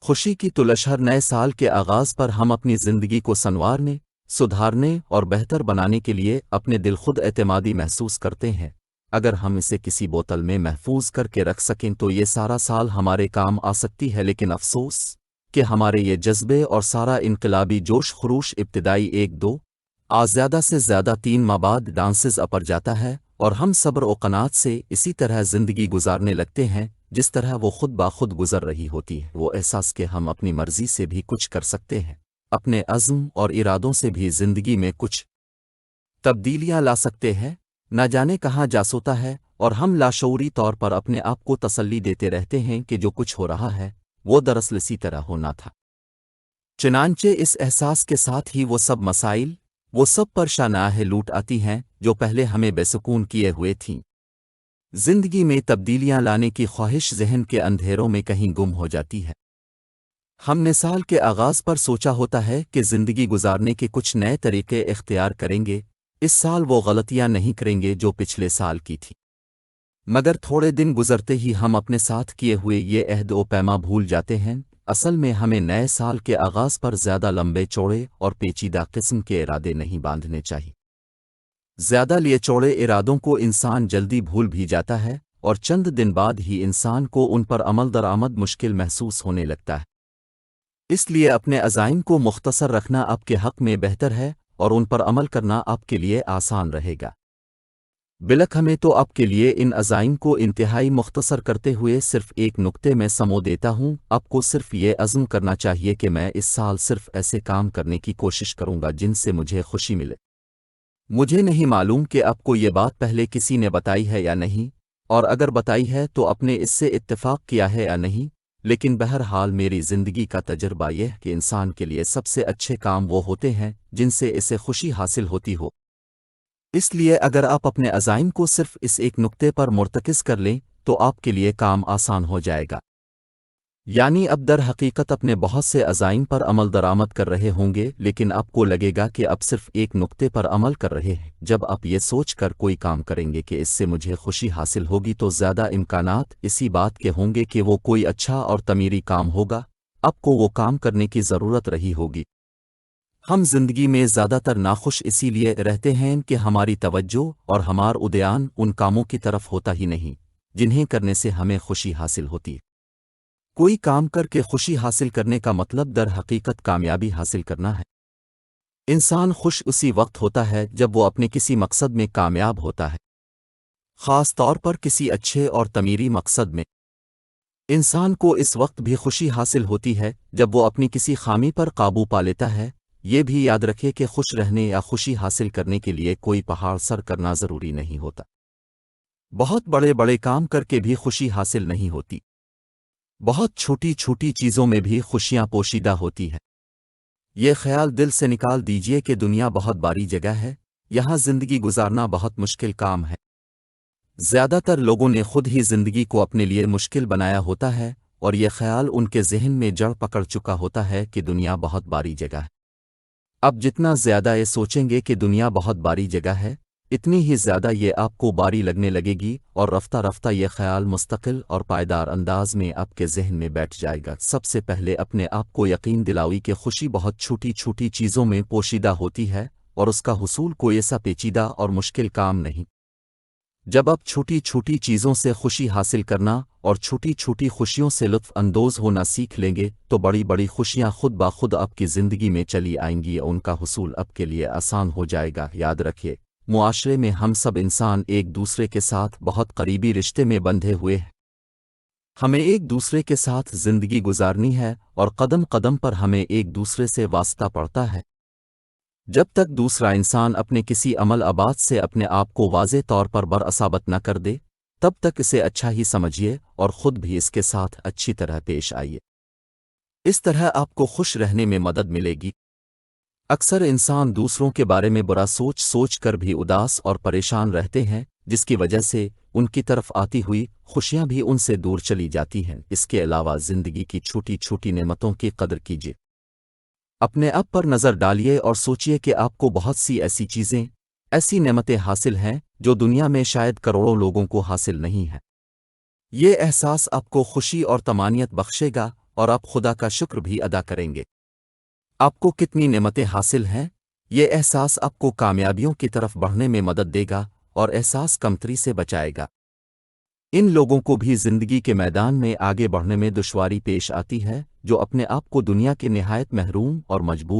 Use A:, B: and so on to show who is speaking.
A: خوشی کی تلاشر نئے سال کے آغاز پر ہم اپنی زندگی کو سنوارنے، سدھارنے اور بہتر بنانے کے لیے اپنے دل خود اعتمادی محسوس کرتے ہیں۔ اگر ہم اسے کسی بوتل میں محفوظ کر کے رکھ سکیں تو یہ سارا سال ہمارے کام آ سکتی ہے، لیکن افسوس کہ ہمارے یہ جذبے اور سارا انقلابی جوش خروش ابتدائی 1-2 زیادہ سے زیادہ 3 ماہ بعد ڈانسز اپر جاتا ہے، اور ہم صبر و قناعت سے اسی طرح زندگی گزارنے لگتے ہیں جس طرح وہ خود بخود گزر رہی ہوتی ہے۔ وہ احساس کہ ہم اپنی مرضی سے بھی کچھ کر سکتے ہیں، اپنے عزم اور ارادوں سے بھی زندگی میں کچھ تبدیلیاں لا سکتے ہیں، نہ جانے کہاں جا سوتا ہے، اور ہم لاشعوری طور پر اپنے آپ کو تسلی دیتے رہتے ہیں کہ جو کچھ ہو رہا ہے وہ دراصل اسی طرح ہونا تھا۔ چنانچہ اس احساس کے ساتھ ہی وہ سب مسائل، وہ سب پریشانیاں لوٹ آتی ہیں جو پہلے ہمیں بے سکون کیے ہوئے تھیں۔ زندگی میں تبدیلیاں لانے کی خواہش ذہن کے اندھیروں میں کہیں گم ہو جاتی ہے۔ ہم نے سال کے آغاز پر سوچا ہوتا ہے کہ زندگی گزارنے کے کچھ نئے طریقے اختیار کریں گے، اس سال وہ غلطیاں نہیں کریں گے جو پچھلے سال کی تھی۔ مگر تھوڑے دن گزرتے ہی ہم اپنے ساتھ کیے ہوئے یہ عہد و پیما بھول جاتے ہیں۔ اصل میں ہمیں نئے سال کے آغاز پر زیادہ لمبے چوڑے اور پیچیدہ قسم کے ارادے نہیں باندھنے چاہیے۔ زیادہ لیے چوڑے ارادوں کو انسان جلدی بھول بھی جاتا ہے، اور چند دن بعد ہی انسان کو ان پر عمل درآمد مشکل محسوس ہونے لگتا ہے۔ اس لیے اپنے عزائم کو مختصر رکھنا آپ کے حق میں بہتر ہے، اور ان پر عمل کرنا آپ کے لیے آسان رہے گا۔ بلک ہمیں تو آپ کے لیے ان عزائم کو انتہائی مختصر کرتے ہوئے صرف ایک نقطے میں سمو دیتا ہوں۔ آپ کو صرف یہ عزم کرنا چاہیے کہ میں اس سال صرف ایسے کام کرنے کی کوشش کروں گا جن سے مجھے خوشی ملے۔ مجھے نہیں معلوم کہ آپ کو یہ بات پہلے کسی نے بتائی ہے یا نہیں، اور اگر بتائی ہے تو آپ نے اس سے اتفاق کیا ہے یا نہیں، لیکن بہرحال میری زندگی کا تجربہ یہ ہے کہ انسان کے لیے سب سے اچھے کام وہ ہوتے ہیں جن سے اسے خوشی حاصل ہوتی ہو۔ اس لیے اگر آپ اپنے عزائم کو صرف اس ایک نقطے پر مرتکز کر لیں تو آپ کے لیے کام آسان ہو جائے گا۔ یعنی اب در حقیقت اپنے بہت سے عزائم پر عمل درآمد کر رہے ہوں گے، لیکن آپ کو لگے گا کہ اب صرف ایک نقطے پر عمل کر رہے ہیں۔ جب آپ یہ سوچ کر کوئی کام کریں گے کہ اس سے مجھے خوشی حاصل ہوگی تو زیادہ امکانات اسی بات کے ہوں گے کہ وہ کوئی اچھا اور تعمیری کام ہوگا، آپ کو وہ کام کرنے کی ضرورت رہی ہوگی۔ ہم زندگی میں زیادہ تر ناخوش اسی لیے رہتے ہیں کہ ہماری توجہ اور ہمار ادیان ان کاموں کی طرف ہوتا ہی نہیں جنہیں کرنے سے ہمیں خوشی حاصل ہوتی ہے۔ کوئی کام کر کے خوشی حاصل کرنے کا مطلب در حقیقت کامیابی حاصل کرنا ہے۔ انسان خوش اسی وقت ہوتا ہے جب وہ اپنے کسی مقصد میں کامیاب ہوتا ہے، خاص طور پر کسی اچھے اور تعمیری مقصد میں۔ انسان کو اس وقت بھی خوشی حاصل ہوتی ہے جب وہ اپنی کسی خامی پر قابو پا لیتا ہے۔ یہ بھی یاد رکھے کہ خوش رہنے یا خوشی حاصل کرنے کے لیے کوئی پہاڑ سر کرنا ضروری نہیں ہوتا۔ بہت بڑے بڑے کام کر کے بھی خوشی حاصل نہیں ہوتی، بہت چھوٹی چھوٹی چیزوں میں بھی خوشیاں پوشیدہ ہوتی ہیں۔ یہ خیال دل سے نکال دیجئے کہ دنیا بہت باری جگہ ہے، یہاں زندگی گزارنا بہت مشکل کام ہے۔ زیادہ تر لوگوں نے خود ہی زندگی کو اپنے لیے مشکل بنایا ہوتا ہے، اور یہ خیال ان کے ذہن میں جڑ پکڑ چکا ہوتا ہے کہ دنیا بہت باری جگہ ہے۔ اب جتنا زیادہ یہ سوچیں گے کہ دنیا بہت باری جگہ ہے، اتنی ہی زیادہ یہ آپ کو باری لگنے لگے گی، اور رفتہ رفتہ یہ خیال مستقل اور پائیدار انداز میں آپ کے ذہن میں بیٹھ جائے گا۔ سب سے پہلے اپنے آپ کو یقین دلاوی کہ خوشی بہت چھوٹی چھوٹی چیزوں میں پوشیدہ ہوتی ہے، اور اس کا حصول کوئی ایسا پیچیدہ اور مشکل کام نہیں۔ جب آپ چھوٹی چھوٹی چیزوں سے خوشی حاصل کرنا اور چھوٹی چھوٹی خوشیوں سے لطف اندوز ہونا سیکھ لیں گے تو بڑی بڑی خوشیاں خود بخود آپ کی زندگی میں چلی آئیں گی، اور ان کا حصول آپ کے لیے آسان ہو جائے گا۔ یاد رکھیے، معاشرے میں ہم سب انسان ایک دوسرے کے ساتھ بہت قریبی رشتے میں بندھے ہوئے ہیں۔ ہمیں ایک دوسرے کے ساتھ زندگی گزارنی ہے، اور قدم قدم پر ہمیں ایک دوسرے سے واسطہ پڑتا ہے۔ جب تک دوسرا انسان اپنے کسی عمل آباد سے اپنے آپ کو واضح طور پر براثابت نہ کر دے، تب تک اسے اچھا ہی سمجھیے اور خود بھی اس کے ساتھ اچھی طرح پیش آئیے۔ اس طرح آپ کو خوش رہنے میں مدد ملے گی۔ اکثر انسان دوسروں کے بارے میں برا سوچ سوچ کر بھی اداس اور پریشان رہتے ہیں، جس کی وجہ سے ان کی طرف آتی ہوئی خوشیاں بھی ان سے دور چلی جاتی ہیں۔ اس کے علاوہ زندگی کی چھوٹی چھوٹی نعمتوں کی قدر کیجیے۔ اپنے آپ پر نظر ڈالیے اور سوچئے کہ آپ کو بہت سی ایسی چیزیں، ایسی نعمتیں حاصل ہیں جو دنیا میں شاید کروڑوں لوگوں کو حاصل نہیں ہیں۔ یہ احساس آپ کو خوشی اور طمانینت بخشے گا، اور آپ خدا کا شکر بھی ادا کریں گے۔ آپ کو کتنی نعمتیں حاصل ہیں، یہ احساس آپ کو کامیابیوں کی طرف بڑھنے میں مدد دے گا اور احساس کمتری سے بچائے گا۔ ان لوگوں کو بھی زندگی کے میدان میں آگے بڑھنے میں دشواری پیش آتی ہے جو اپنے آپ کو دنیا کے نہایت محروم اور مجبور